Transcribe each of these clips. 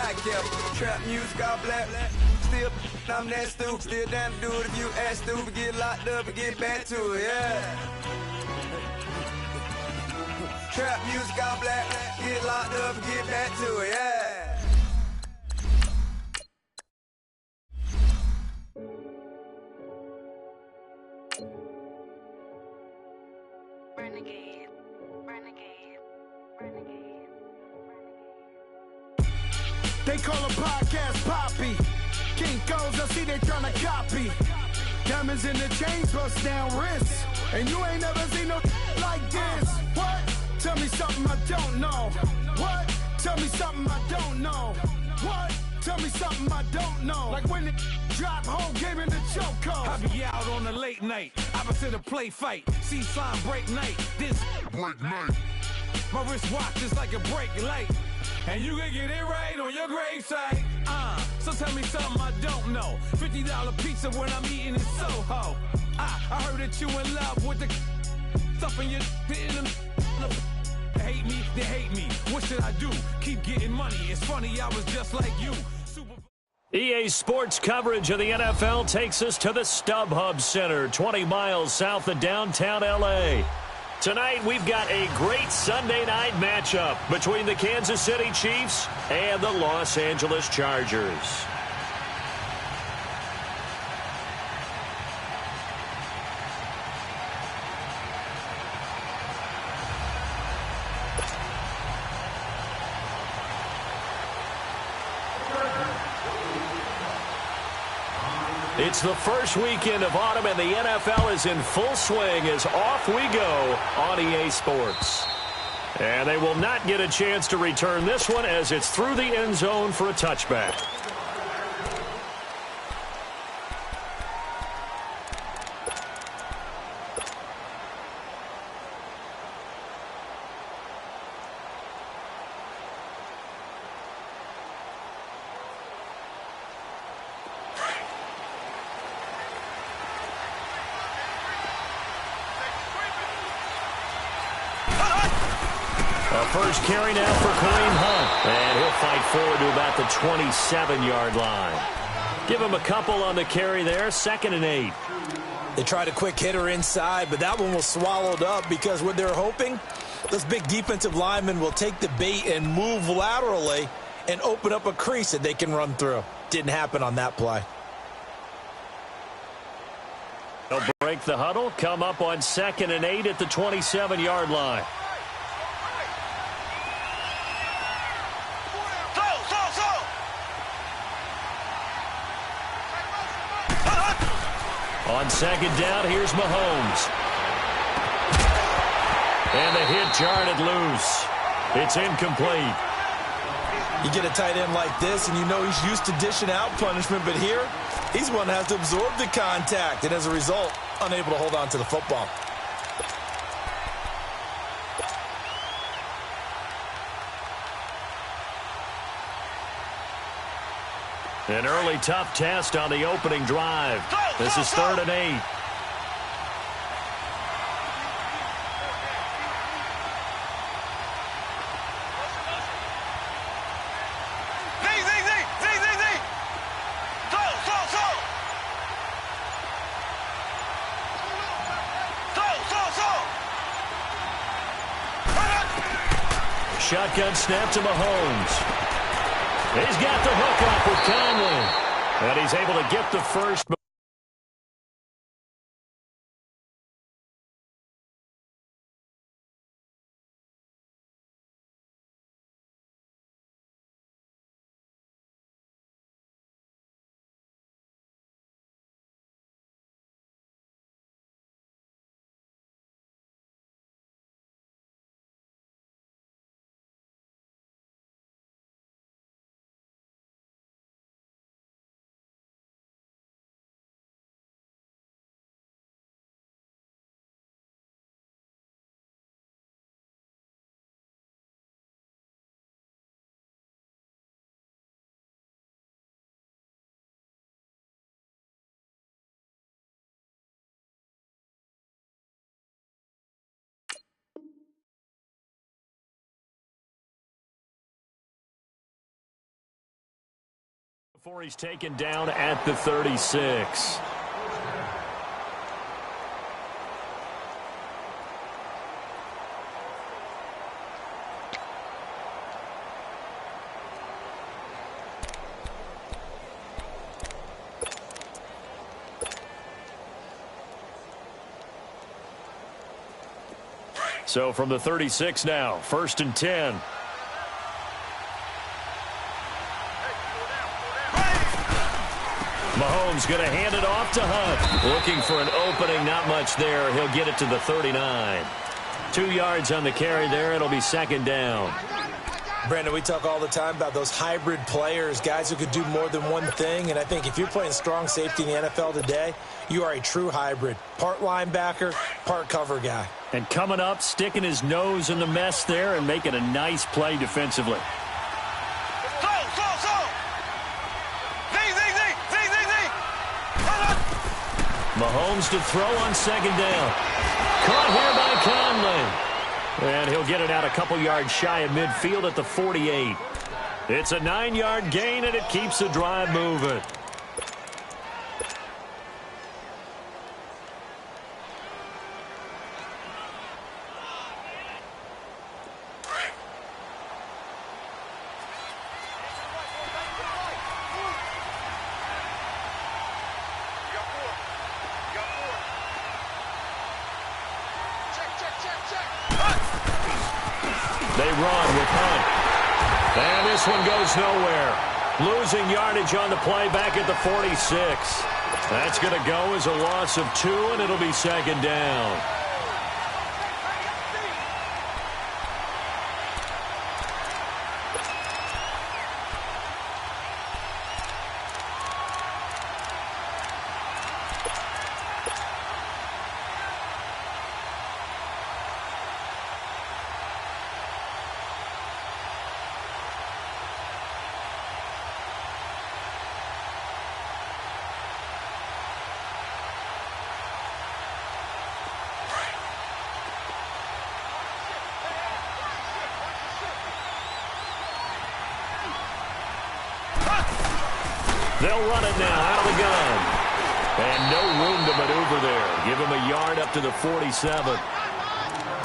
I kept trap music all black. Still, I'm that stupid. Still down to do it if you act stupid. Get locked up and get back to it, yeah. Trap music all black. Get locked up and get back to it, yeah. Renegade, renegade, renegade, They call a podcast Poppy. King goes, I see they tryna copy. Diamonds in the chains, bust down wrists. And you ain't never seen no like this. What? Tell me something I don't know. What? Tell me something I don't know. What? Tell me something I don't know. Like when the drop home, gave in the chokehold. I be out on a late night, opposite a play fight. See sign break night, this break night. My wristwatch is like a brake light. And you can get it right on your gravesite. So tell me something I don't know. $50 pizza when I'm eating in Soho. I heard that you in love with the stuff in your hitting them. They hate me, they hate me. What should I do? Keep getting money. It's funny, I was just like you. EA Sports coverage of the NFL takes us to the StubHub Center, 20 miles south of downtown L.A. Tonight, we've got a great Sunday night matchup between the Kansas City Chiefs and the Los Angeles Chargers. It's the first weekend of autumn, and the NFL is in full swing as off we go on EA Sports. And they will not get a chance to return this one as it's through the end zone for a touchback. First carry now for Kareem Hunt. And he'll fight forward to about the 27-yard line. Give him a couple on the carry there. 2nd and 8. They tried a quick hitter inside, but that one was swallowed up because what they're hoping, those big defensive linemen will take the bait and move laterally and open up a crease that they can run through. Didn't happen on that play. They'll break the huddle, come up on 2nd and 8 at the 27-yard line. On 2nd down, here's Mahomes. And the hit jarred it loose. It's incomplete. You get a tight end like this, and you know he's used to dishing out punishment, but here, he's one that has to absorb the contact, and as a result, unable to hold on to the football. An early tough test on the opening drive. This is 3rd and 8. Shotgun snap to Mahomes. He's got the hook up with Conley. And he's able to get the first. Before he's taken down at the 36. So from the 36 now, 1st and 10. Mahomes going to hand it off to Hunt. Looking for an opening, not much there. He'll get it to the 39. 2 yards on the carry there. It'll be 2nd down. Brandon, we talk all the time about those hybrid players, guys who could do more than one thing. And I think if you're playing strong safety in the NFL today, you are a true hybrid. Part linebacker, part cover guy. And coming up, sticking his nose in the mess there and making a nice play defensively. Mahomes to throw on 2nd down. Caught here by Conley. And he'll get it out a couple yards shy of midfield at the 48. It's a 9-yard gain, and it keeps the drive moving. They run with Hunt. And this one goes nowhere. Losing yardage on the play back at the 46. That's going to go as a loss of 2, and it'll be 2nd down. They'll run it now out of the gun. And no room to maneuver there. Give him a yard up to the 47.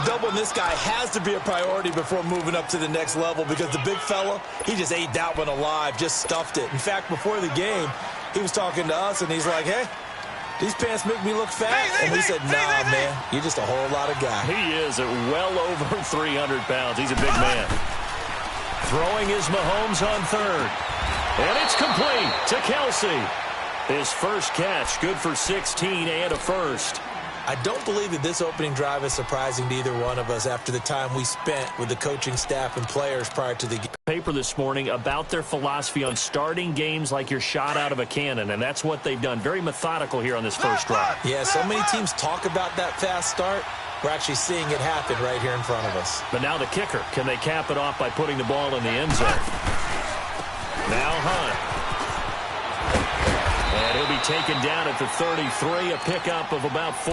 Doubling this guy has to be a priority before moving up to the next level because the big fella, he just ate that one alive, just stuffed it. In fact, before the game, he was talking to us, and he's like, hey, these pants make me look fat. And we said, nah, man, you're just a whole lot of guy. He is at well over 300 pounds. He's a big man. Throwing is Mahomes on 3rd. And it's complete to Kelsey. His first catch, good for 16 and a first. I don't believe that this opening drive is surprising to either one of us after the time we spent with the coaching staff and players prior to the game. Paper this morning about their philosophy on starting games like you're shot out of a cannon, and that's what they've done. Very methodical here on this first drive. Yeah, so many teams talk about that fast start. We're actually seeing it happen right here in front of us. But now the kicker. Can they cap it off by putting the ball in the end zone? Now Hunt. And he'll be taken down at the 33, a pickup of about 4.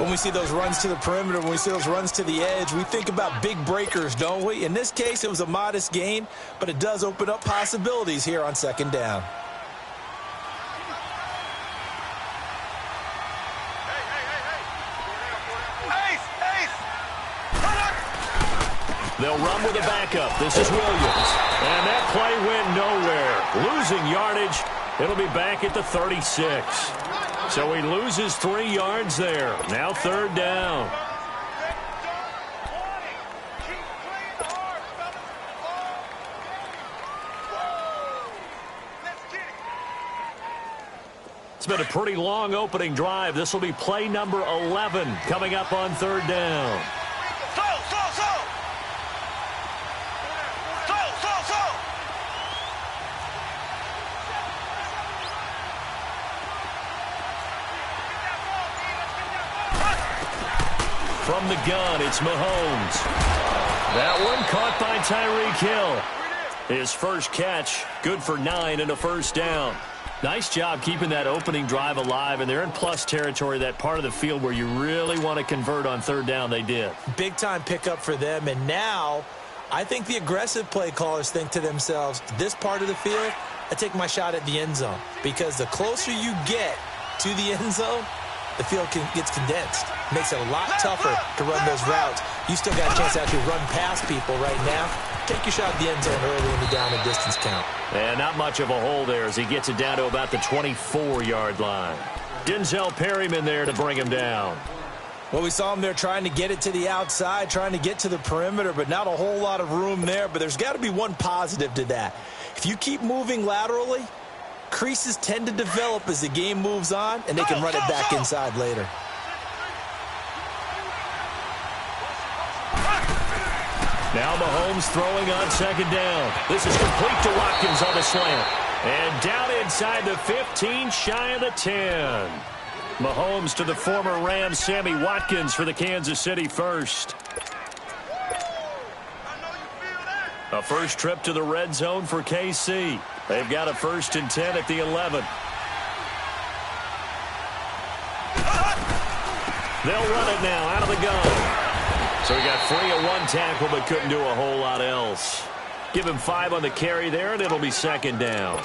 When we see those runs to the perimeter, when we see those runs to the edge, we think about big breakers, don't we? In this case, it was a modest gain, but it does open up possibilities here on 2nd down. They'll run with a backup. This is Williams. And that play went nowhere. Losing yardage. It'll be back at the 36. So he loses 3 yards there. Now 3rd down. It's been a pretty long opening drive. This will be play number 11 coming up on 3rd down. From the gun, it's Mahomes. That one caught by Tyreek Hill. His first catch, good for 9 and a first down. Nice job keeping that opening drive alive, and they're in plus territory, that part of the field where you really want to convert on 3rd down. They did. Big-time pickup for them, and now I think the aggressive play callers think to themselves, this part of the field, I take my shot at the end zone because the closer you get to the end zone, the field gets condensed. Makes it a lot tougher to run those routes. You still got a chance to actually run past people right now. Take your shot at the end zone early in the down and distance count. And not much of a hole there as he gets it down to about the 24-yard line. Denzel Perryman there to bring him down. Well, we saw him there trying to get it to the outside, trying to get to the perimeter, but not a whole lot of room there. But there's got to be one positive to that. If you keep moving laterally, creases tend to develop as the game moves on, and they can run it back inside later. Now Mahomes throwing on second down. This is complete to Watkins on the slant. And down inside the 15, shy of the 10. Mahomes to the former Rams, Sammy Watkins for the Kansas City first. A first trip to the red zone for KC. They've got a 1st and 10 at the 11. They'll run it now out of the gun. So he got free of one tackle but couldn't do a whole lot else. Give him 5 on the carry there, and it'll be second down.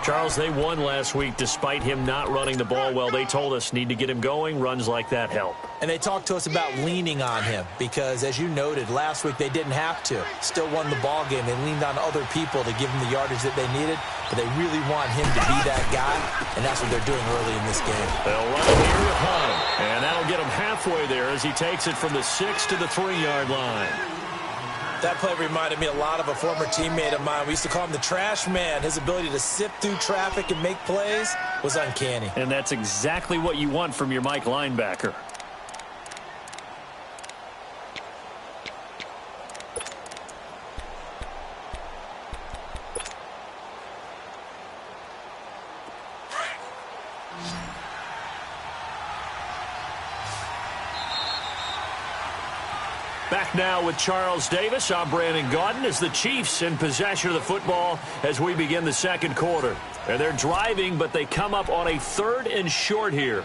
Charles, they won last week despite him not running the ball well. They told us need to get him going. Runs like that help. And they talked to us about leaning on him because, as you noted, last week they didn't have to. Still won the ball game. They leaned on other people to give him the yardage that they needed, but they really want him to be that guy, and that's what they're doing early in this game. They'll run it here with Hunt, and that'll get him halfway there as he takes it from the 6 to the 3-yard line. That play reminded me a lot of a former teammate of mine. We used to call him the trash man. His ability to sift through traffic and make plays was uncanny. And that's exactly what you want from your Mike linebacker. Back now with Charles Davis. I'm Brandon Gaudin as the Chiefs in possession of the football as we begin the second quarter. And they're driving, but they come up on a 3rd and short here.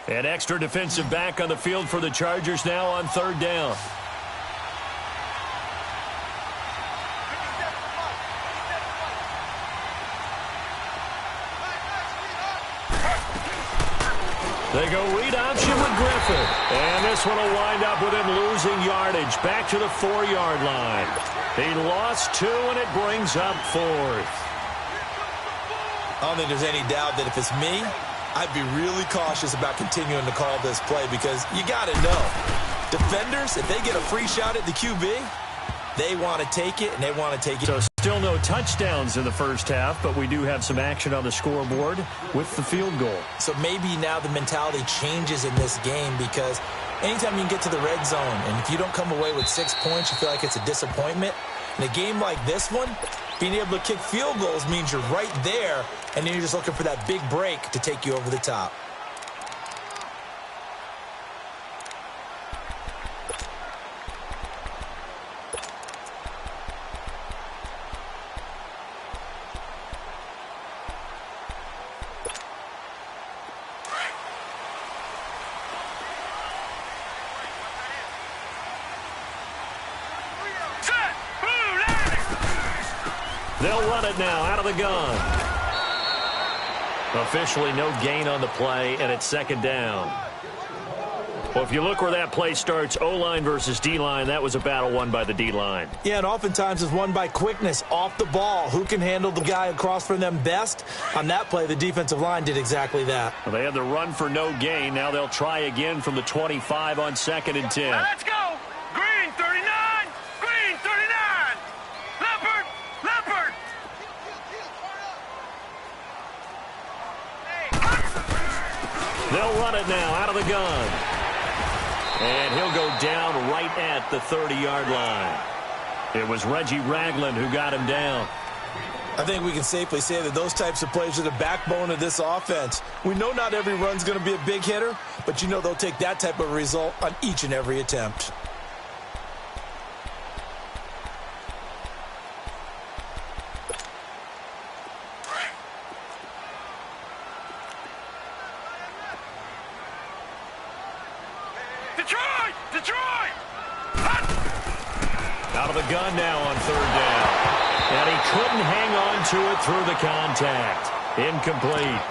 An extra defensive back on the field for the Chargers now on 3rd down. They go read option with Griffin. And this one will wind up with him losing yardage back to the 4-yard line. He lost 2, and it brings up 4th. I don't think there's any doubt that if it's me, I'd be really cautious about continuing to call this play because you got to know, defenders, if they get a free shot at the QB, they want to take it, and they want to take it. So still no touchdowns in the first half, but we do have some action on the scoreboard with the field goal. So maybe now the mentality changes in this game because anytime you can get to the red zone, and if you don't come away with 6 points, you feel like it's a disappointment. In a game like this one, being able to kick field goals means you're right there, and then you're just looking for that big break to take you over the top. They'll run it now out of the gun. Officially no gain on the play, and it's second down. Well, if you look where that play starts, O-line versus D-line, that was a battle won by the D-line. Yeah, and oftentimes it's won by quickness off the ball. Who can handle the guy across from them best? On that play, the defensive line did exactly that. Well, they had the run for no gain. Now they'll try again from the 25 on 2nd and 10. Let's go! Green 39! Green 39! Leopard! Leopard! They'll run it now out of the gun. And he'll go down right at the 30-yard line. It was Reggie Ragland who got him down. I think we can safely say that those types of plays are the backbone of this offense. We know not every run's going to be a big hitter, but you know they'll take that type of result on each and every attempt. Detroit! Detroit! Out of the gun now on third down. And he couldn't hang on to it through the contact. Incomplete.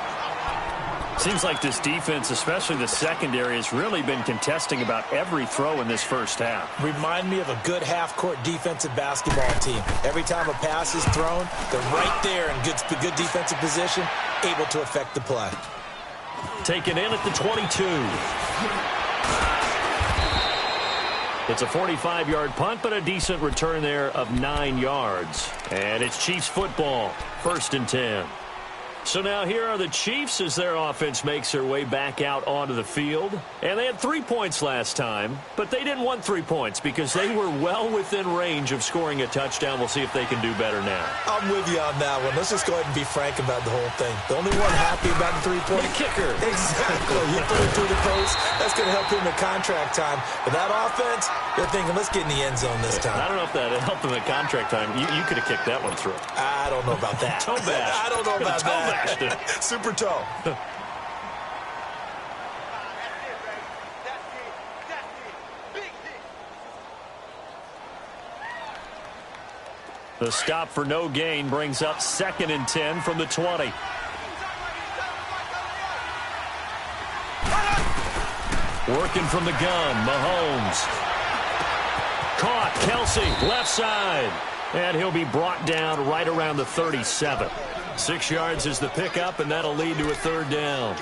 Seems like this defense, especially the secondary, has really been contesting about every throw in this first half. Remind me of a good half-court defensive basketball team. Every time a pass is thrown, they're right there in good defensive position, able to affect the play. Taken in at the 22. It's a 45-yard punt, but a decent return there of 9 yards. And it's Chiefs football, 1st and 10. So now here are the Chiefs as their offense makes their way back out onto the field. And they had 3 points last time, but they didn't want 3 points because they were well within range of scoring a touchdown. We'll see if they can do better now. I'm with you on that one. Let's just go ahead and be frank about the whole thing. The only one happy about the 3-point kicker. Exactly. He put it through the post. That's going to help him in contract time. But that offense, they're thinking, let's get in the end zone this time. I don't know if that helped him at contract time. You could have kicked that one through. I don't know about that. Toe bash. I don't know about that. Super toe. The stop for no gain brings up 2nd and 10 from the 20. Working from the gun, Mahomes. Caught, Kelsey, left side. And he'll be brought down right around the 37. 6 yards is the pickup, and that'll lead to a 3rd down.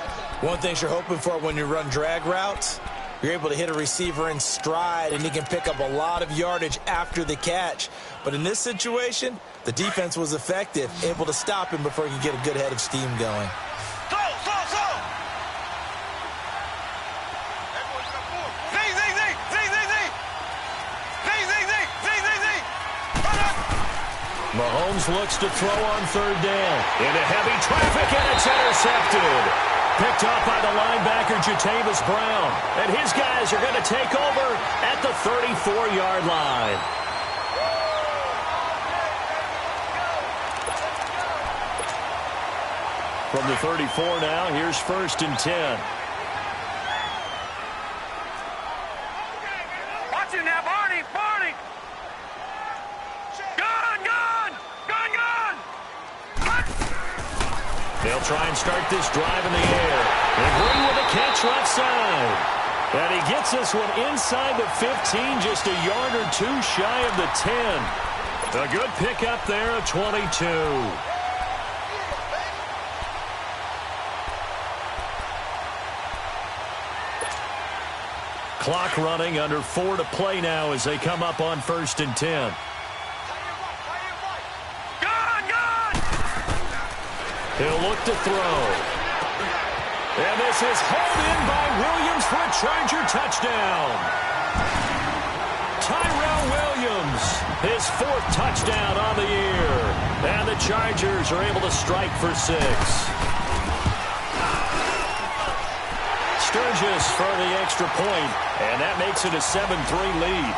One thing you're hoping for when you run drag routes, you're able to hit a receiver in stride, and he can pick up a lot of yardage after the catch. But in this situation, the defense was effective, able to stop him before he could get a good head of steam going. Mahomes looks to throw on 3rd down. Into heavy traffic, and it's intercepted. Picked up by the linebacker, Jatavis Brown. And his guys are going to take over at the 34-yard line. From the 34 now, here's 1st and 10. Watch it now, Barney! Barney! They'll try and start this drive in the air. And Green with a catch left side. And he gets this one inside the 15, just a yard or two shy of the 10. A good pickup there of 22. Clock running, under 4 to play now as they come up on 1st and 10. He'll look to throw. And this is hauled in by Williams for a Charger touchdown. Tyrell Williams, his 4th touchdown on the year. And the Chargers are able to strike for 6. Sturgis for the extra point, and that makes it a 7-3 lead.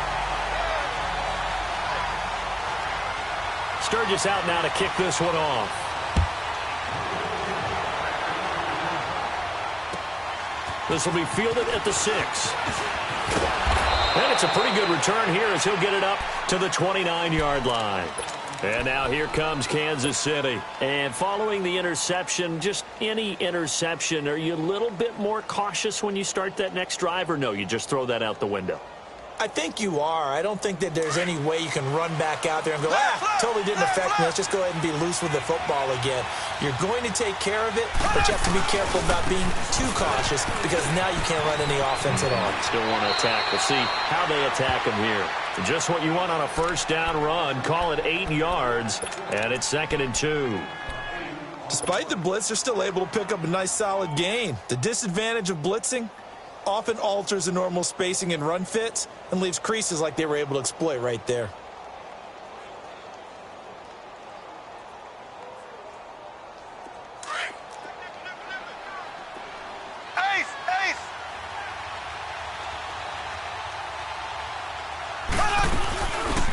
Sturgis out now to kick this one off. This will be fielded at the 6. And it's a pretty good return here as he'll get it up to the 29-yard line. And now here comes Kansas City. And following the interception, just any interception, are you a little bit more cautious when you start that next drive, or no, you just throw that out the window? I think you are. I don't think that there's any way you can run back out there and go, totally didn't affect me. Let's just go ahead and be loose with the football again. You're going to take care of it, but you have to be careful about being too cautious because now you can't run any offense at all. Still want to attack. We'll see how they attack him here. Just what you want on a 1st down run. Call it 8 yards, and it's 2nd and 2. Despite the blitz, they're still able to pick up a nice solid gain. The disadvantage of blitzing often alters the normal spacing and run fits and leaves creases like they were able to exploit right there.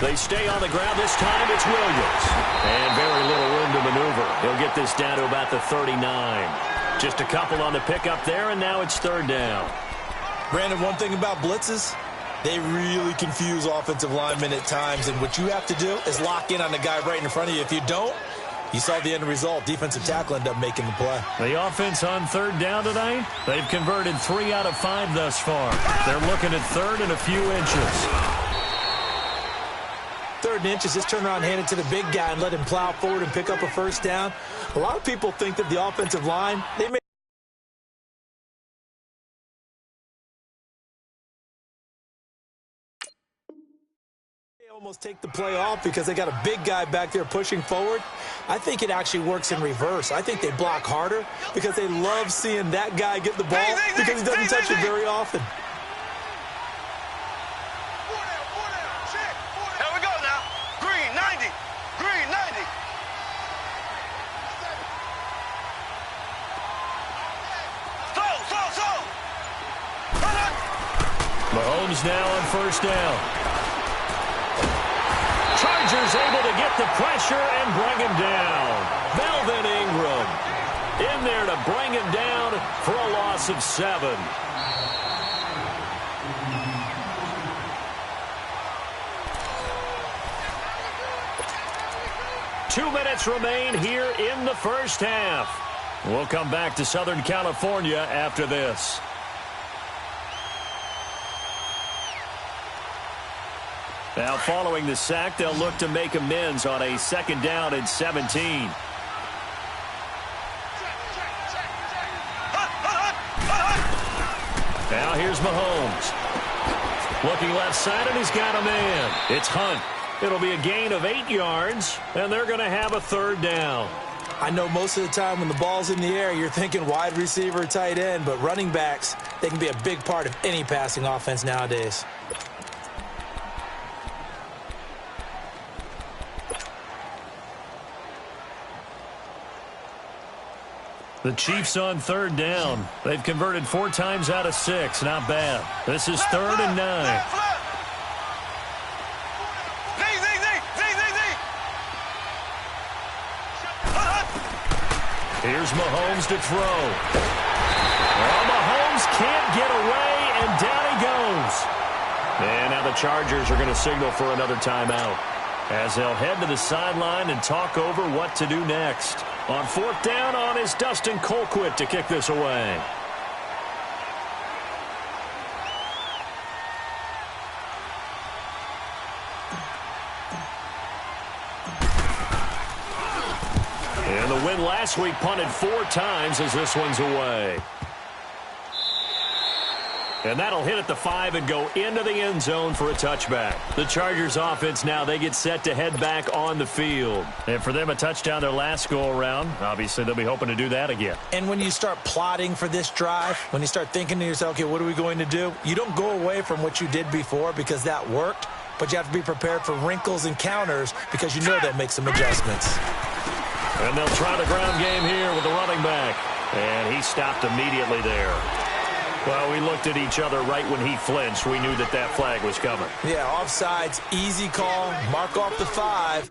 They stay on the ground. This time it's Williams. And very little room to maneuver. He'll get this down to about the 39. Just a couple on the pickup there, and now it's third down. Brandon, one thing about blitzes, they really confuse offensive linemen at times, and what you have to do is lock in on the guy right in front of you. If you don't, you saw the end result. Defensive tackle ended up making the play. The offense on third down tonight, they've converted 3 out of 5 thus far. They're looking at third and a few inches. Third and inches, just turn around, hand it to the big guy, and let him plow forward and pick up a first down. A lot of people think that the offensive line, they may almost take the play off because they got a big guy back there pushing forward. I think it actually works in reverse. I think they block harder because they love seeing that guy get the ball because he doesn't touch it very often. Here we go now. Green 90. Green 90. So. Mahomes now on first down. Chargers able to get the pressure and bring him down. Melvin Ingram in there to bring him down for a loss of 7. Two minutes remain here in the first half. We'll come back to Southern California after this. Now, following the sack, they'll look to make amends on a second down and 17. Now, here's Mahomes. Looking left side, and he's got a man. It's Hunt. It'll be a gain of 8 yards, and they're going to have a third down. I know most of the time when the ball's in the air, you're thinking wide receiver, tight end, but running backs, they can be a big part of any passing offense nowadays. The Chiefs on third down. They've converted 4 times out of 6. Not bad. This is third and 9. Here's Mahomes to throw. Well, Mahomes can't get away, and down he goes. And now the Chargers are going to signal for another timeout as they'll head to the sideline and talk over what to do next. On fourth down on is Dustin Colquitt to kick this away. And the win last week punted 4 times as this one's away. And that'll hit at the 5 and go into the end zone for a touchback. The Chargers offense now, they get set to head back on the field. And for them, a touchdown their last go-around. Obviously, they'll be hoping to do that again. And when you start plotting for this drive, when you start thinking to yourself, okay, what are we going to do? You don't go away from what you did before because that worked, but you have to be prepared for wrinkles and counters because you know they'll make some adjustments. And they'll try the ground game here with the running back. And he stopped immediately there. Well, we looked at each other right when he flinched. We knew that that flag was coming. Yeah, offsides, easy call, mark off the 5.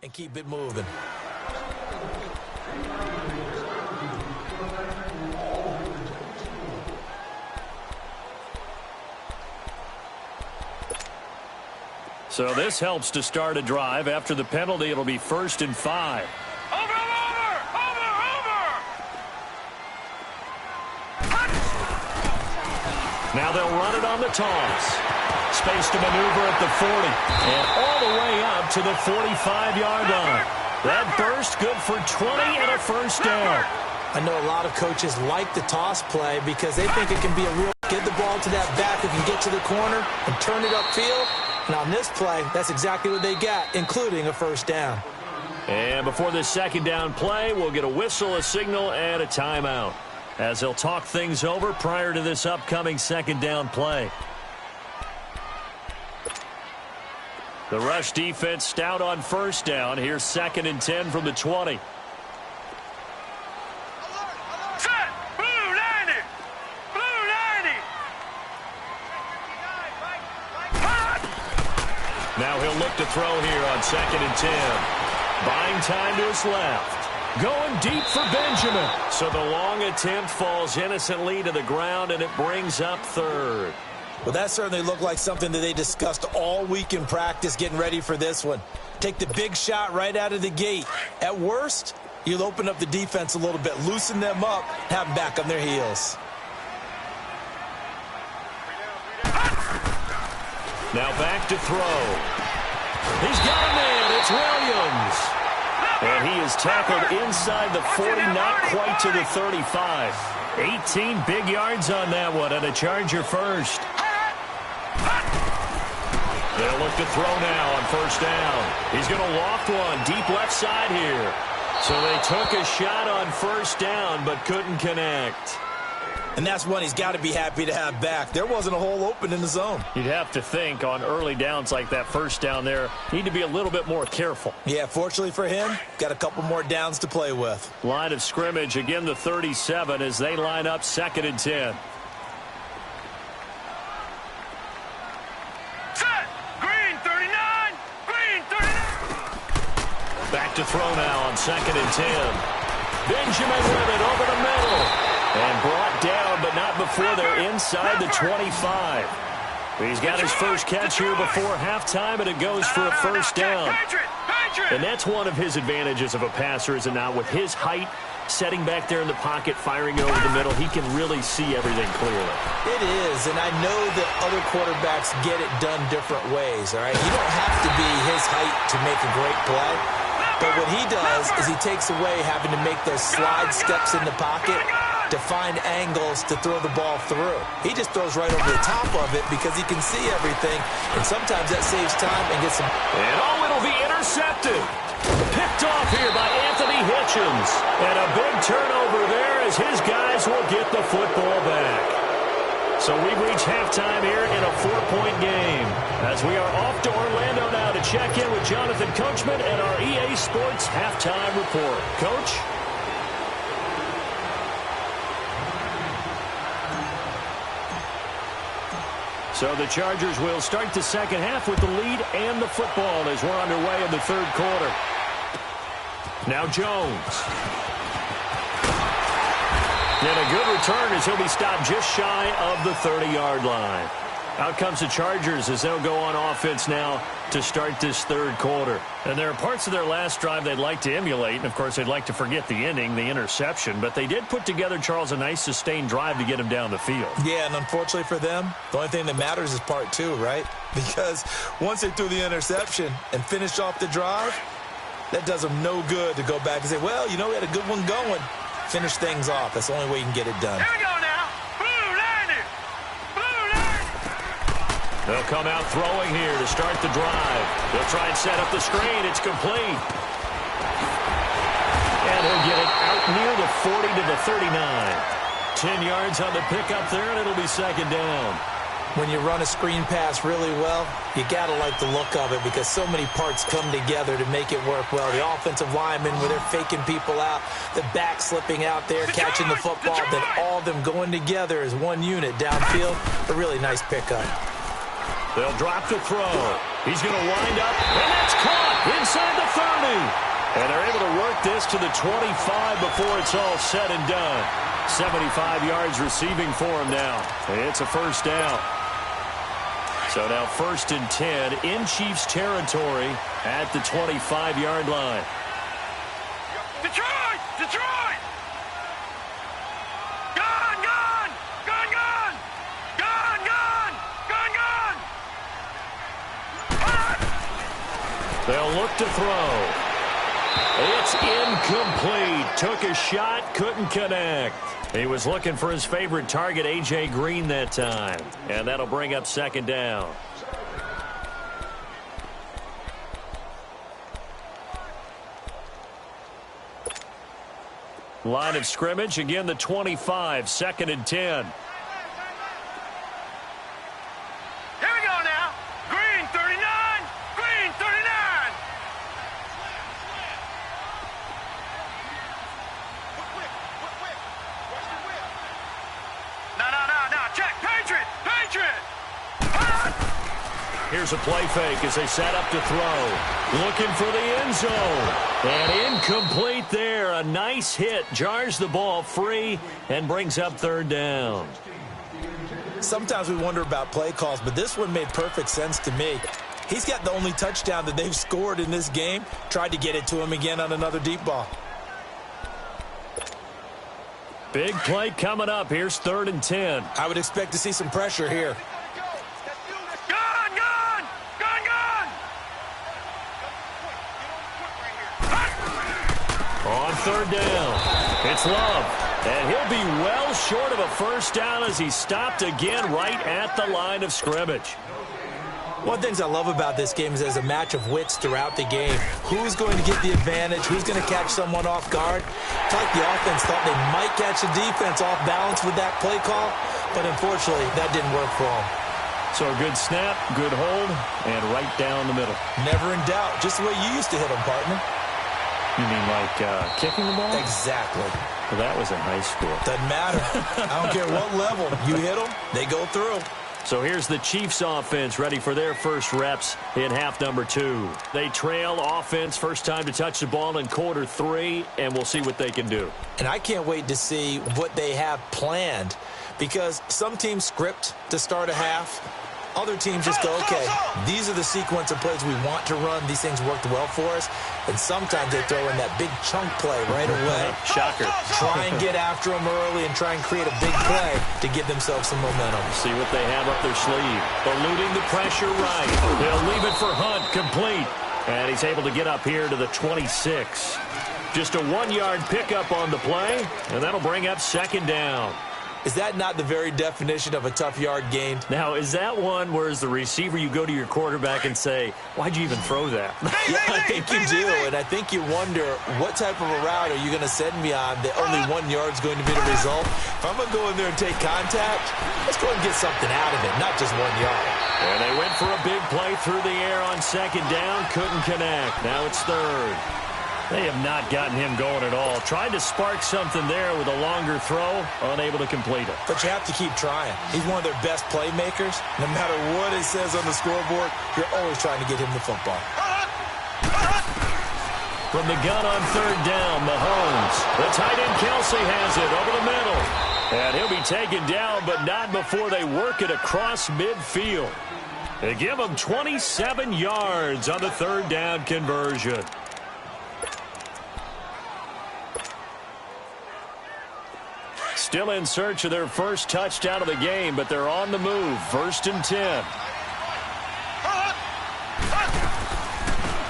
And keep it moving. So this helps to start a drive. After the penalty, it'll be 1st and 5. Over! Now they'll run it on the toss. Space to maneuver at the 40. And all the way up to the 45-yard line. That burst good for 20 and a first down. I know a lot of coaches like the toss play because they think it can be a real get the ball to that back who can get to the corner and turn it upfield. And on this play, that's exactly what they got, including a first down. And before this second down play, we'll get a whistle, a signal, and a timeout as they'll talk things over prior to this upcoming second down play. The rush defense stout on first down. Here's 2nd and 10 from the 20. Set! Blue 90! Blue 90! Now he'll look to throw here on 2nd and 10. Buying time to his left. Going deep for Benjamin. So the long attempt falls innocently to the ground, and it brings up 3rd. Well, that certainly looked like something that they discussed all week in practice getting ready for this one. Take the big shot right out of the gate. At worst, you'll open up the defense a little bit, loosen them up, have them back on their heels. Now back to throw. He's got a man. It's Williams. And he is tackled inside the 40, not quite to the 35. 18 big yards on that one, and a Charger first. They'll look to throw now on first down. He's going to loft one deep left side here. So they took a shot on first down, but couldn't connect. And that's one he's got to be happy to have back. There wasn't a hole open in the zone. You'd have to think on early downs like that first down there, need to be a little bit more careful. Yeah, fortunately for him, got a couple more downs to play with. Line of scrimmage, again the 37 as they line up 2nd and 10. Set! Green 39! Green 39! Back to throw now on 2nd and 10. Benjamin with it over the middle. And brought down, but not before they're inside the 25. He's got his first catch here before halftime, and it goes for a first down. And that's one of his advantages of a passer, is it not? With his height, setting back there in the pocket, firing over the middle, he can really see everything clearly. It is, and I know that other quarterbacks get it done different ways, all right? You don't have to be his height to make a great play. But what he does is he takes away having to make those slide steps in the pocket to find angles to throw the ball through. He just throws right over the top of it because he can see everything, and sometimes that saves time and gets some... And it'll be intercepted. Picked off here by Anthony Hitchens. And a big turnover there as his guys will get the football back. So we've reached halftime here in a 4-point game. As we are off to Orlando now to check in with Jonathan Coachman and our EA Sports Halftime Report. Coach? So the Chargers will start the second half with the lead and the football as we're underway in the 3rd quarter. Now Jones. And a good return as he'll be stopped just shy of the 30-yard line. Out comes the Chargers as they'll go on offense now to start this 3rd quarter. And there are parts of their last drive they'd like to emulate. And, of course, they'd like to forget the ending, the interception. But they did put together, Charles, a nice sustained drive to get him down the field. Yeah, and unfortunately for them, the only thing that matters is part 2, right? Because once they threw the interception and finished off the drive, that does them no good to go back and say, well, you know, we had a good one going. Finish things off. That's the only way you can get it done. Here we go now. Blue 90! Blue 90! They'll come out throwing here to start the drive. They'll try and set up the screen. It's complete. And he'll get it out near the 40 to the 39. 10 yards on the pickup there, and it'll be 2nd down. When you run a screen pass really well, you got to like the look of it because so many parts come together to make it work well. The offensive linemen, where they're faking people out, the back slipping out there, catching the football, then all of them going together as one unit downfield. A really nice pickup. They'll drop the throw. He's going to wind up, and that's caught inside the 30. And they're able to work this to the 25 before it's all said and done. 75 yards receiving for him now. It's a first down. So now 1st and 10 in Chiefs territory at the 25-yard line. Detroit! Detroit! Gone! Gone! Gone! Gone! Gone! Gone! Gone! Gone! They'll look to throw. It's incomplete. Took a shot, couldn't connect. He was looking for his favorite target, A.J. Green, that time. And that'll bring up 2nd down. Line of scrimmage, again the 25, 2nd and 10. Here we go now. Green 39, Green Here's a play fake as they set up to throw. Looking for the end zone. And incomplete there. A nice hit. Jars the ball free and brings up third down. Sometimes we wonder about play calls, but this one made perfect sense to me. He's got the only touchdown that they've scored in this game. Tried to get it to him again on another deep ball. Big play coming up. Here's 3rd and 10. I would expect to see some pressure here. Gone, gone! Gone, gone! On 3rd down, it's Love. And he'll be well short of a first down as he's stopped again right at the line of scrimmage. One of the things I love about this game is there's a match of wits throughout the game. Who's going to get the advantage? Who's going to catch someone off guard? It's like the offense thought they might catch the defense off balance with that play call, but unfortunately, that didn't work for them. So a good snap, good hold, and right down the middle. Never in doubt. Just the way you used to hit them, partner. You mean like kicking the ball? Exactly. Well, that was in high school. Doesn't matter. I don't care what level. You hit them, they go through. So here's the Chiefs offense ready for their first reps in half number 2. They trail offense, first time to touch the ball in quarter 3, and we'll see what they can do. And I can't wait to see what they have planned, because some teams script to start a half. Other teams just go, okay, these are the sequence of plays we want to run. These things worked well for us. And sometimes they throw in that big chunk play right away. Shocker. Try and get after them early and try and create a big play to give themselves some momentum. See what they have up their sleeve. Eluding the pressure right. They'll leave it for Hunt, complete. And he's able to get up here to the 26. Just a 1-yard pickup on the play, and that'll bring up 2nd down. Is that not the very definition of a tough yard gain? Now, is that one where as the receiver you go to your quarterback and say, why'd you even throw that? Yeah, I think you do, and I think you wonder what type of a route are you going to send me on that only 1 yard's going to be the result? If I'm going to go in there and take contact, let's go and get something out of it, not just 1 yard. And they went for a big play through the air on 2nd down, couldn't connect. Now it's 3rd. They have not gotten him going at all. Tried to spark something there with a longer throw, unable to complete it. But you have to keep trying. He's one of their best playmakers. No matter what it says on the scoreboard, you're always trying to get him the football. From the gun on 3rd down, Mahomes. The tight end Kelsey has it over the middle. And he'll be taken down, but not before they work it across midfield. They give him 27 yards on the 3rd down conversion. Still in search of their first touchdown of the game, but they're on the move. 1st and 10.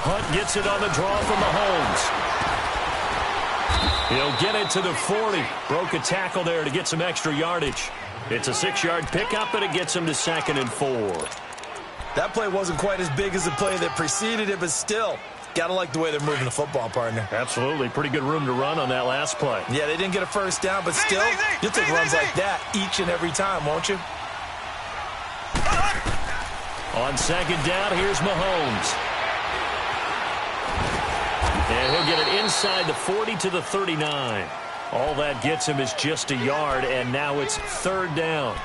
Hunt gets it on the draw from Mahomes. He'll get it to the 40. Broke a tackle there to get some extra yardage. It's a 6-yard pickup, and it gets him to 2nd and 4. That play wasn't quite as big as the play that preceded it, but still, gotta like the way they're moving the football, partner. Absolutely. Pretty good room to run on that last play. Yeah, they didn't get a first down, but still, you'll take runs like that each and every time, won't you? On 2nd down, here's Mahomes. And he'll get it inside the 40 to the 39. All that gets him is just a yard, and now it's 3rd down.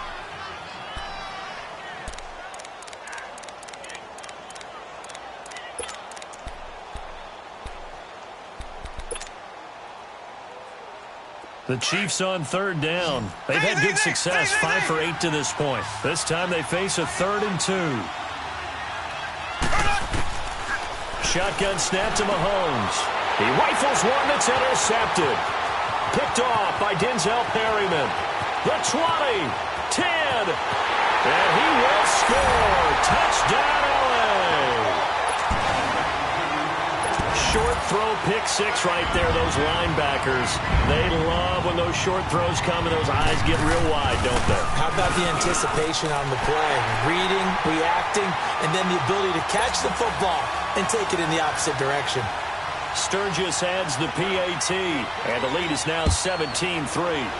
The Chiefs on 3rd down. They've had good success, 5 for 8 to this point. This time they face a 3rd and 2. Shotgun snap to Mahomes. He rifles one that's intercepted. Picked off by Denzel Perryman. The 20, 10, and he will score. Touchdown, LA. Short throw, pick 6 right there, those linebackers. They love when those short throws come and those eyes get real wide, don't they? How about the anticipation on the play? Reading, reacting, and then the ability to catch the football and take it in the opposite direction. Sturgis adds the PAT, and the lead is now 17-3.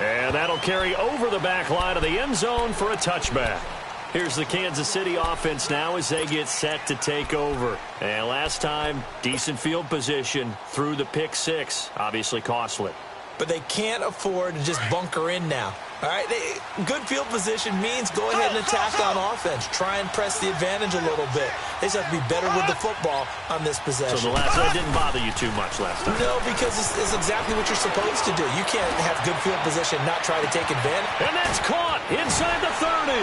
And that'll carry over the back line of the end zone for a touchback. Here's the Kansas City offense now as they get set to take over. And last time, decent field position through the pick 6. Obviously costly. But they can't afford to just bunker in now. All right, good field position means go ahead and attack on offense. Try and press the advantage a little bit. They just have to be better with the football on this possession. So that didn't bother you too much last time? No, because it's exactly what you're supposed to do. You can't have good field position and not try to take advantage. And that's caught inside the 30.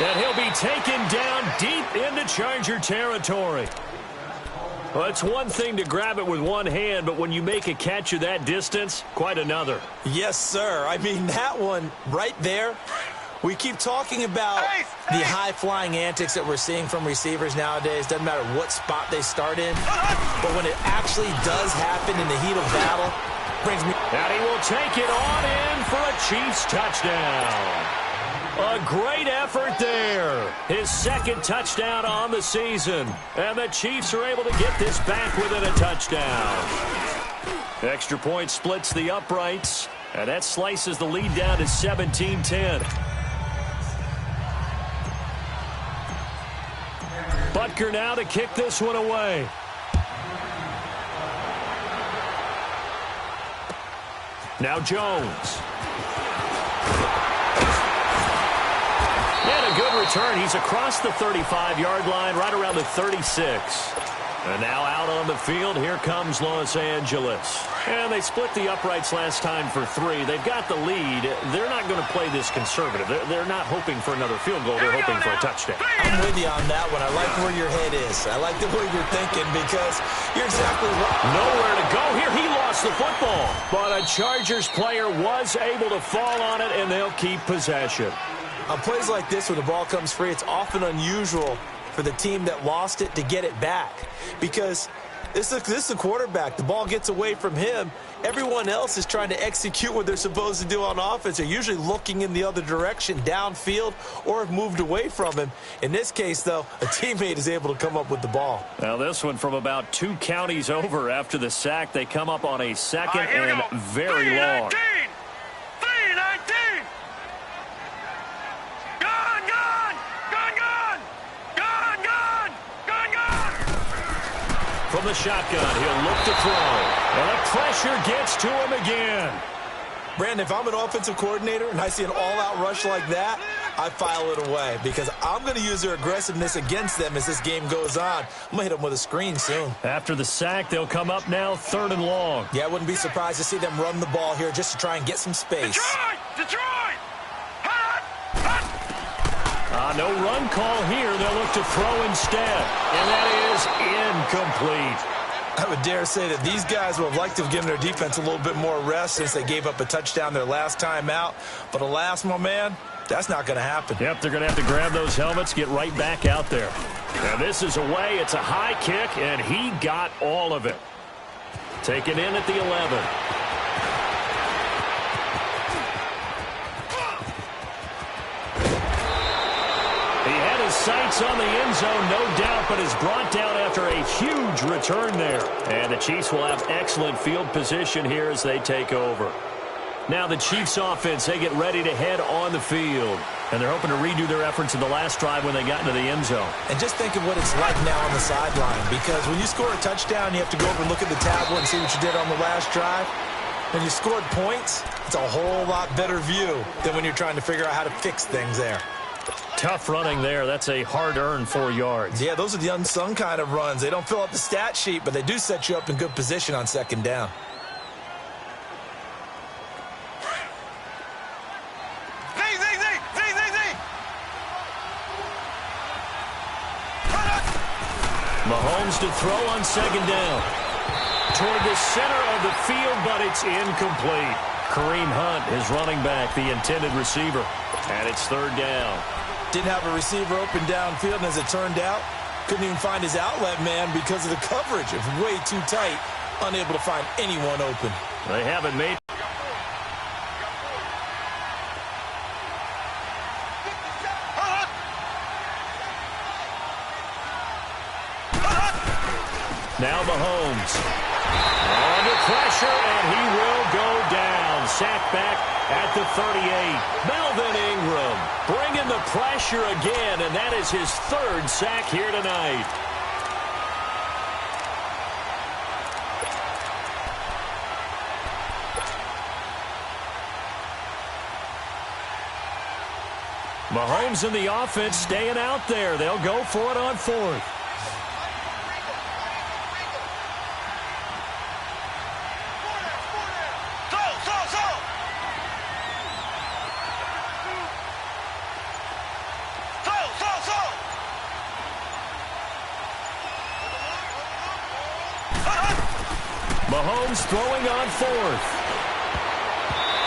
And he'll be taken down deep into Charger territory. Well, it's one thing to grab it with one hand, but when you make a catch of that distance, quite another. Yes, sir. I mean, that one right there, we keep talking about the high-flying antics that we're seeing from receivers nowadays. Doesn't matter what spot they start in, but when it actually does happen in the heat of battle, brings me... And he will take it on in for a Chiefs touchdown. A great effort there. His second touchdown on the season. And the Chiefs are able to get this back within a touchdown. Extra point splits the uprights. And that slices the lead down to 17-10. Butker now to kick this one away. Now Jones. And a good return. He's across the 35-yard line, right around the 36. And now out on the field, here comes Los Angeles. And they split the uprights last time for 3. They've got the lead. They're not going to play this conservative. They're not hoping for another field goal. They're hoping for a touchdown. I'm with you on that one. I like where your head is. I like the way you're thinking because you're exactly right. Nowhere to go here. He lost the football. But a Chargers player was able to fall on it, and they'll keep possession. On plays like this where the ball comes free, it's often unusual for the team that lost it to get it back because this is a quarterback. The ball gets away from him. Everyone else is trying to execute what they're supposed to do on offense. They're usually looking in the other direction, downfield, or have moved away from him. In this case, though, a teammate is able to come up with the ball. Now this one from about 2 counties over after the sack. They come up on a second and very long. 3-19! From the shotgun, he'll look to throw. And the pressure gets to him again. Brandon, if I'm an offensive coordinator and I see an all-out rush like that, I file it away because I'm going to use their aggressiveness against them as this game goes on. I'm going to hit them with a screen soon. After the sack, they'll come up now 3rd and long. Yeah, I wouldn't be surprised to see them run the ball here just to try and get some space. Detroit! No run call here. They'll look to throw instead. And that is incomplete. I would dare say that these guys would have liked to have given their defense a little bit more rest since they gave up a touchdown their last time out. But alas, my man, that's not going to happen. Yep, they're going to have to grab those helmets, get right back out there. And this is away. It's a high kick, and he got all of it. Taken in at the 11. Sights on the end zone, no doubt, but is brought down after a huge return there. And the Chiefs will have excellent field position here as they take over. Now the Chiefs offense, they get ready to head on the field. And they're hoping to redo their efforts in the last drive when they got into the end zone. And just think of what it's like now on the sideline, because when you score a touchdown, you have to go over and look at the tablet and see what you did on the last drive. When you scored points, it's a whole lot better view than when you're trying to figure out how to fix things there. Tough running there. That's a hard-earned 4 yards. Yeah, those are the unsung kind of runs. They don't fill up the stat sheet, but they do set you up in good position on 2nd down. Mahomes to throw on 2nd down. Toward the center of the field, but it's incomplete. Kareem Hunt, his running back, the intended receiver. And it's 3rd down. Didn't have a receiver open downfield, and as it turned out, couldn't even find his outlet man because of the coverage. It was way too tight, unable to find anyone open. They haven't made. Now Mahomes. Under pressure, and he will go down. Sacked back at the 38. Melvin Ingram bringing the pressure again, and that is his 3rd sack here tonight. Mahomes and the offense staying out there. They'll go for it on 4th. Mahomes throwing on 4th.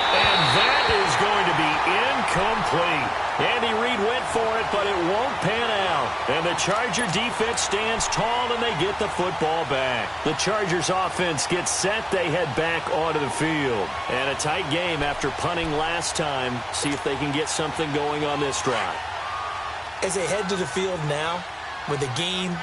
And that is going to be incomplete. Andy Reid went for it, but it won't pan out. And the Charger defense stands tall, and they get the football back. The Chargers offense gets set. They head back onto the field. And a tight game after punting last time. See if they can get something going on this drive. As they head to the field now, with the game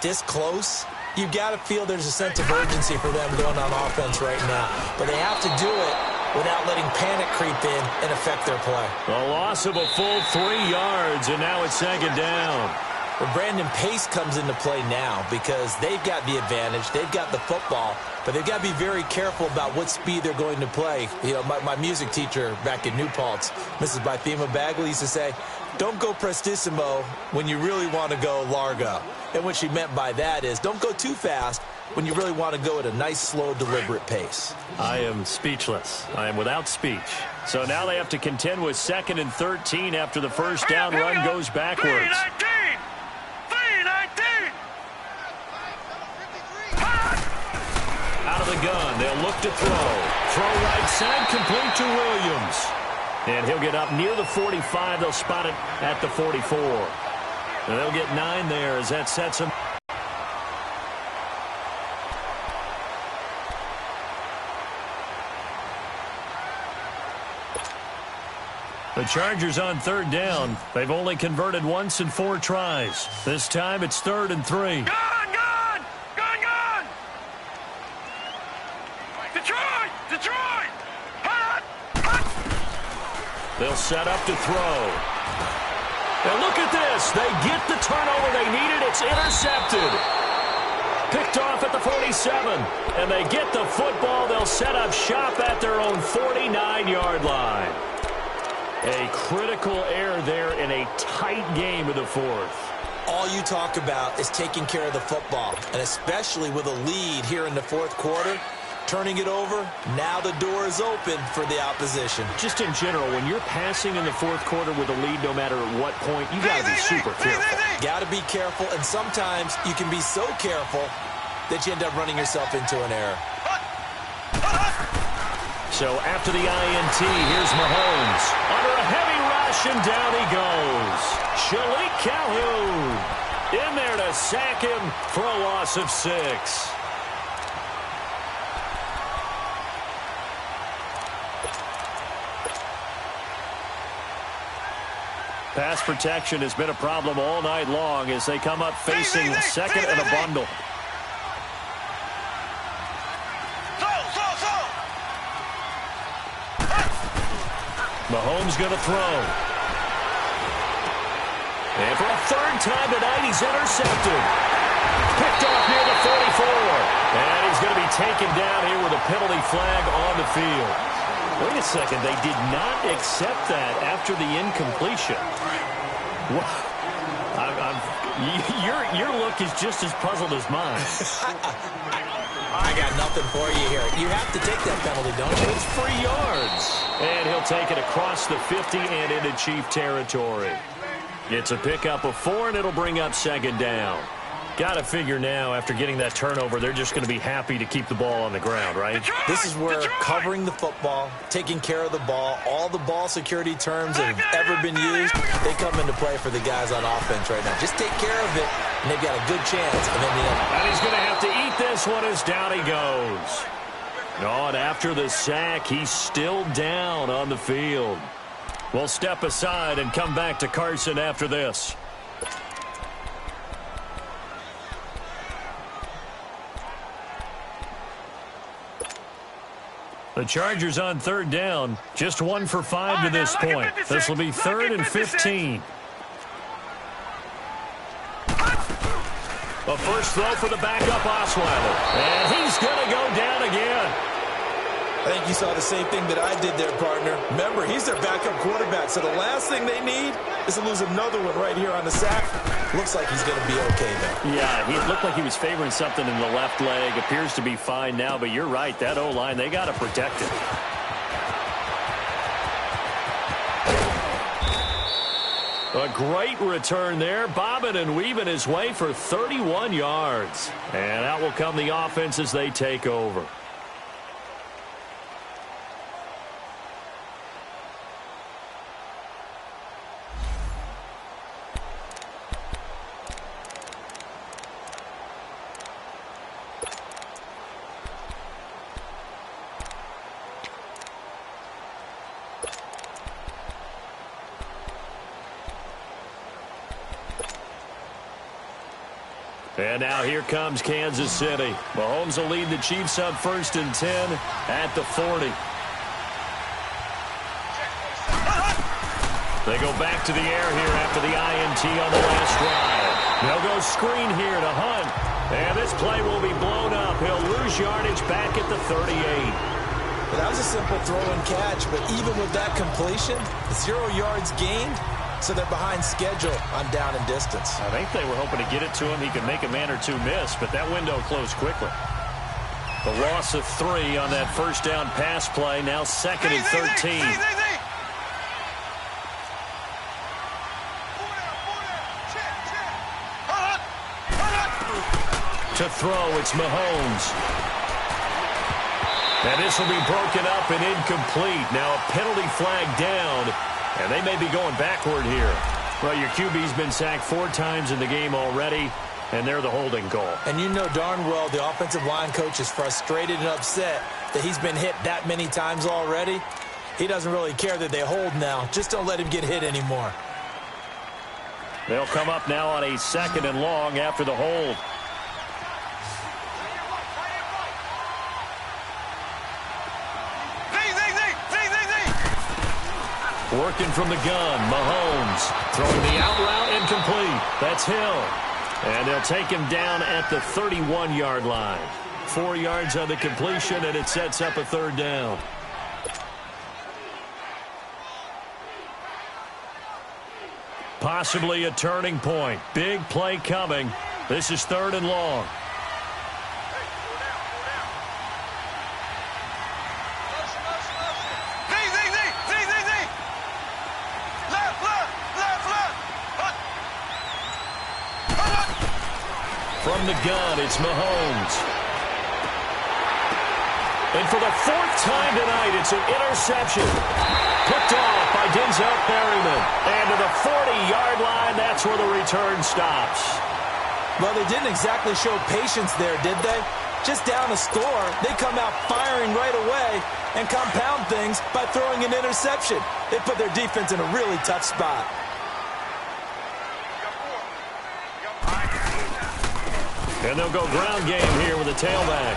this close, you've got to feel there's a sense of urgency for them going on offense right now. But they have to do it without letting panic creep in and affect their play. A loss of a full 3 yards, and now it's 2nd down. Well, Brandon, pace comes into play now because they've got the advantage. They've got the football, but they've got to be very careful about what speed they're going to play. You know, my music teacher back in New Paltz, Mrs. Bythema Bagley, used to say, don't go prestissimo when you really want to go largo. And what she meant by that is don't go too fast when you really want to go at a nice, slow, deliberate pace. I am speechless. I am without speech. So now they have to contend with 2nd and 13 after the first down run goes backwards. 3-19. Out of the gun, they'll look to throw. Throw right side, complete to Williams. And he'll get up near the 45. They'll spot it at the 44. And they'll get 9 there as that sets them. The Chargers on 3rd down. They've only converted once in 4 tries. This time it's 3rd and 3. Gone! Detroit! Hot! They'll set up to throw. And look at this. They get the turnover they needed. It's intercepted. Picked off at the 47. And they get the football. They'll set up shop at their own 49-yard line. A critical error there in a tight game of the 4th. All you talk about is taking care of the football, and especially with a lead here in the 4th quarter, turning it over, now the door is open for the opposition. Just in general, when you're passing in the 4th quarter with a lead, no matter at what point, you got to be super careful. Got to be careful, and sometimes you can be so careful that you end up running yourself into an error. So after the INT, here's Mahomes. Under a heavy rush, and down he goes. Shalik Calhoun in there to sack him for a loss of 6. Pass protection has been a problem all night long as they come up facing 2nd and a bundle. Mahomes going to throw. And for a 3rd time tonight, he's intercepted. Picked off near the 44. And he's going to be taken down here with a penalty flag on the field. Wait a second. They did not accept that after the incompletion. Your look is just as puzzled as mine. I got nothing for you here. You have to take that penalty, don't you? It's 3 yards. And he'll take it across the 50 and into Chief territory. It's a pickup of 4, and it'll bring up 2nd down. Got to figure now, after getting that turnover, they're just going to be happy to keep the ball on the ground, right? This is where covering the football, taking care of the ball, all the ball security terms that have ever been used, they come into play for the guys on offense right now. Just take care of it, and they've got a good chance. And he's going to have to eat this one as down he goes. Oh, and after the sack, he's still down on the field. We'll step aside and come back to Carson after this. The Chargers on 3rd down, just 1 for 5 to this point. This will be 3rd and 15. A first throw for the backup Osweiler. And he's going to go down again. I think you saw the same thing that I did there, partner. Remember, he's their backup quarterback, so the last thing they need is to lose another one right here on the sack. Looks like he's going to be okay, though. Yeah, he looked like he was favoring something in the left leg. Appears to be fine now, but you're right. That O-line, they got to protect it. A great return there, bobbing and weaving his way for 31 yards. And out will come the offense as they take over. And now here comes Kansas City. Mahomes will lead the Chiefs up 1st and 10 at the 40. They go back to the air here after the INT on the last drive. They'll go screen here to Hunt. And this play will be blown up. He'll lose yardage back at the 38. Well, that was a simple throw and catch, but even with that completion, 0 yards gained. So they're behind schedule on down and distance. I think they were hoping to get it to him. He could make a man or two miss, but that window closed quickly. The loss of 3 on that first down pass play. Now 2nd and 13. To throw, it's Mahomes. And this will be broken up and incomplete. Now a penalty flag down. And they may be going backward here. Well, your QB's been sacked 4 times in the game already, and they're the holding call. And you know darn well the offensive line coach is frustrated and upset that he's been hit that many times already. He doesn't really care that they hold now. Just don't let him get hit anymore. They'll come up now on a 2nd and long after the hold. Working from the gun, Mahomes throwing the out route incomplete. That's Hill. And they'll take him down at the 31-yard line. 4 yards on the completion, and it sets up a 3rd down. Possibly a turning point. Big play coming. This is 3rd and long. From the gun, it's Mahomes. And for the 4th time tonight, it's an interception. Picked off by Denzel Perryman. And to the 40-yard line, that's where the return stops. Well, they didn't exactly show patience there, did they? Just down a score, they come out firing right away and compound things by throwing an interception. They put their defense in a really tough spot. And they'll go ground game here with a tailback.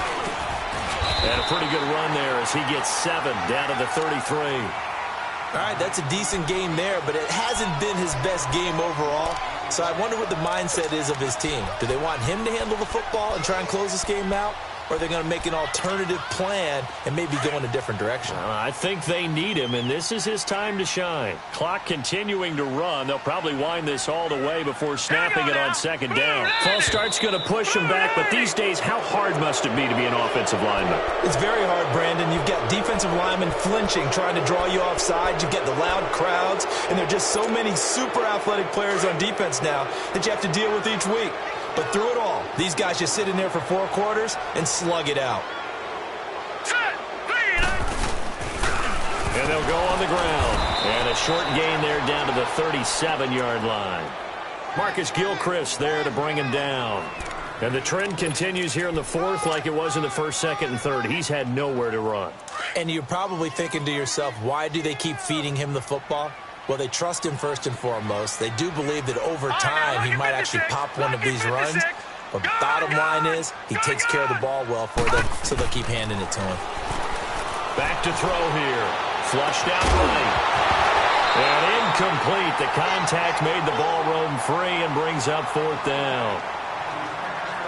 And a pretty good run there as he gets 7 down to the 33. All right, that's a decent game there, but it hasn't been his best game overall. So I wonder what the mindset is of his team. Do they want him to handle the football and try and close this game out? Or are they going to make an alternative plan and maybe go in a different direction? I think they need him, and this is his time to shine. Clock continuing to run. They'll probably wind this all the way before snapping it on 2nd down. False start's going to push him back, but these days, how hard must it be to be an offensive lineman? It's very hard, Brandon. You've got defensive linemen flinching, trying to draw you offside. You've got the loud crowds, and there are just so many super athletic players on defense now that you have to deal with each week. But through it all, these guys just sit in there for 4 quarters and slug it out. And they'll go on the ground. And a short gain there down to the 37-yard line. Marcus Gilchrist there to bring him down. And the trend continues here in the 4th like it was in the 1st, 2nd, and 3rd. He's had nowhere to run. And you're probably thinking to yourself, why do they keep feeding him the football? Well, they trust him first and foremost. They do believe that over time he might actually pop one of these runs. But the bottom line is he takes care of the ball well for them, so they'll keep handing it to him. Back to throw here. Flushed out right. And incomplete. The contact made the ball roam free and brings up 4th down.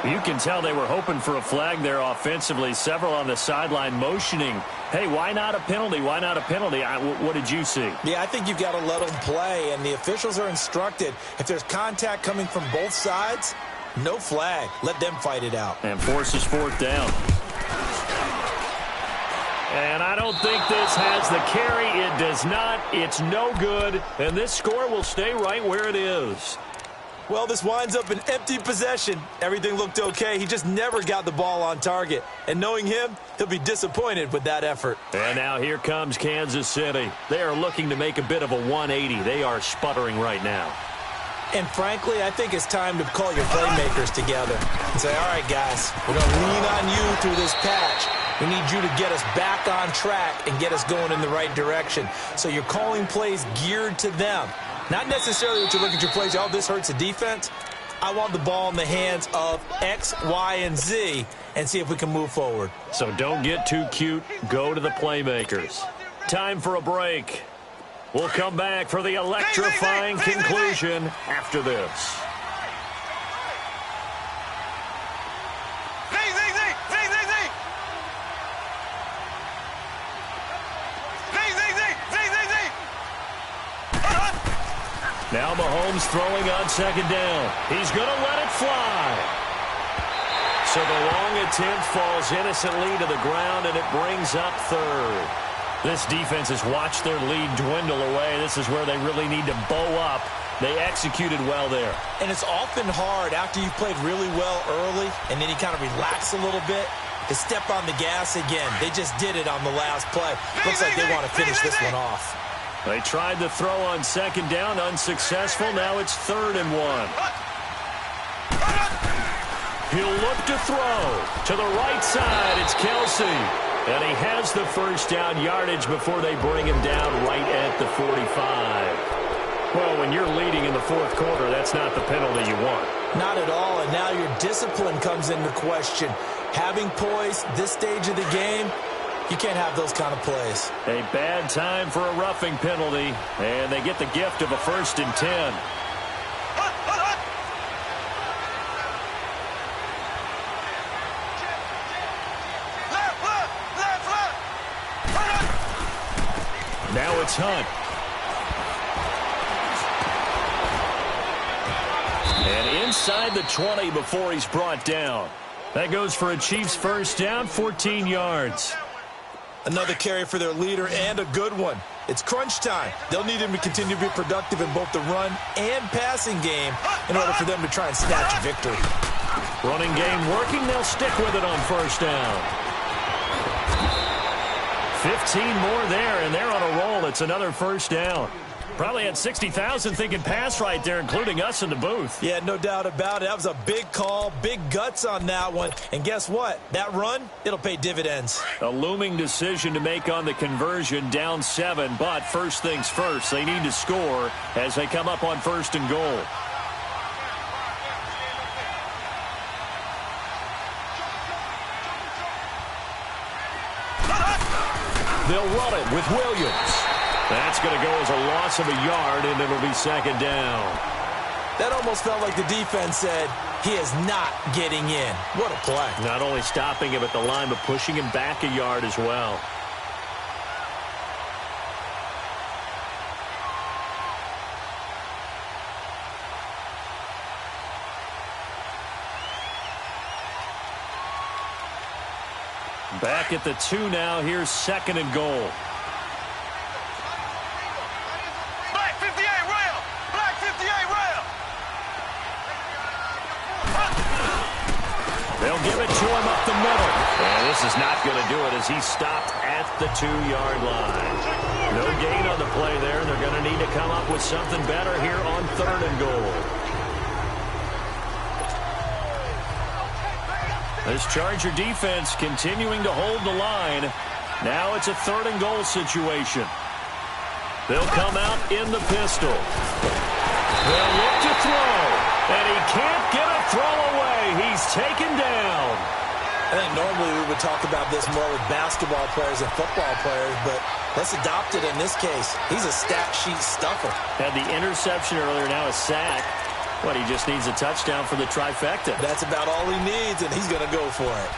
You can tell they were hoping for a flag there offensively. Several on the sideline motioning, hey, why not a penalty? Why not a penalty? What did you see? Yeah, I think you've got to let them play, and the officials are instructed. If there's contact coming from both sides, no flag. Let them fight it out. And forces fourth down. And I don't think this has the carry. It does not. It's no good. And this score will stay right where it is. Well, this winds up an empty possession. Everything looked okay. He just never got the ball on target. And knowing him, he'll be disappointed with that effort. And now here comes Kansas City. They are looking to make a bit of a 180. They are sputtering right now. And frankly, I think it's time to call your playmakers together and say, all right, guys, we're going to lean on you through this patch. We need you to get us back on track and get us going in the right direction. So you're calling plays geared to them. Not necessarily that you look at your plays, oh, this hurts the defense. I want the ball in the hands of X, Y, and Z and see if we can move forward. So don't get too cute. Go to the playmakers. Time for a break. We'll come back for the electrifying conclusion after this. Now Mahomes throwing on second down. He's going to let it fly. So the long attempt falls innocently to the ground, and it brings up third. This defense has watched their lead dwindle away. This is where they really need to bow up. They executed well there. And it's often hard after you've played really well early and then you kind of relax a little bit to step on the gas again. They just did it on the last play. Looks like they want to finish this one off. They tried to throw on second down, unsuccessful. Now it's 3rd and 1. He'll look to throw. To the right side, it's Kelsey. And he has the first down yardage before they bring him down right at the 45. Well, when you're leading in the fourth quarter, that's not the penalty you want. Not at all, and now your discipline comes into question. Having poise this stage of the game, you can't have those kind of plays. A bad time for a roughing penalty, and they get the gift of a 1st and 10. Now it's Hunt. And inside the 20 before he's brought down. That goes for a Chiefs first down, 14 yards. Another carry for their leader and a good one. It's crunch time. They'll need him to continue to be productive in both the run and passing game in order for them to try and snatch a victory. Running game working. They'll stick with it on first down. 15 more there, and they're on a roll. It's another first down. Probably had 60,000 thinking pass right there, including us in the booth. Yeah, no doubt about it. That was a big call, big guts on that one. And guess what? That run, it'll pay dividends. A looming decision to make on the conversion, down 7. But first things first, they need to score as they come up on 1st and goal. They'll run it with Williams. That's going to go as a loss of a yard, and it'll be 2nd down. That almost felt like the defense said, he is not getting in. What a play. Not only stopping him at the line, but pushing him back a yard as well. Back at the 2 now. Here's 2nd and goal. Black 58 rail! Black 58 rail! They'll give it to him up the middle. And this is not going to do it as he stopped at the 2-yard line. No gain on the play there. They're going to need to come up with something better here on 3rd and goal. This Charger defense continuing to hold the line. Now it's a 3rd and goal situation. They'll come out in the pistol. They'll look to throw. And he can't get a throw away. He's taken down. I think normally we would talk about this more with basketball players and football players, but let's adopt it in this case. He's a stat sheet stuffer. Had the interception earlier, now a sack. But he just needs a touchdown for the trifecta. That's about all he needs, and he's going to go for it.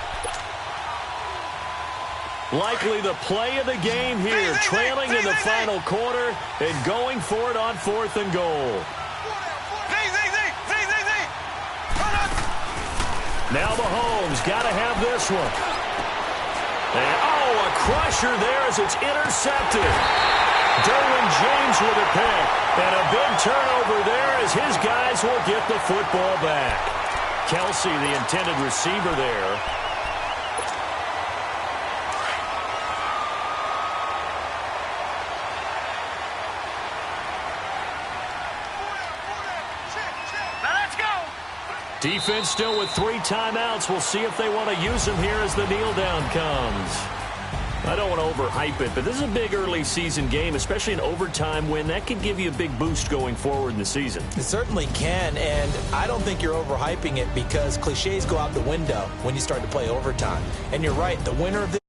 Likely the play of the game here, trailing in the final quarter and going for it on 4th and goal. Now Mahomes got to have this one. And, a crusher there as it's intercepted. Derwin James with a pick. And a big turnover there as his guys will get the football back. Kelsey, the intended receiver there. Defense still with 3 timeouts. We'll see if they want to use them here as the kneel down comes. I don't want to overhype it, but this is a big early season game, especially an overtime win. That could give you a big boost going forward in the season. It certainly can, and I don't think you're overhyping it because cliches go out the window when you start to play overtime. And you're right, the winner of the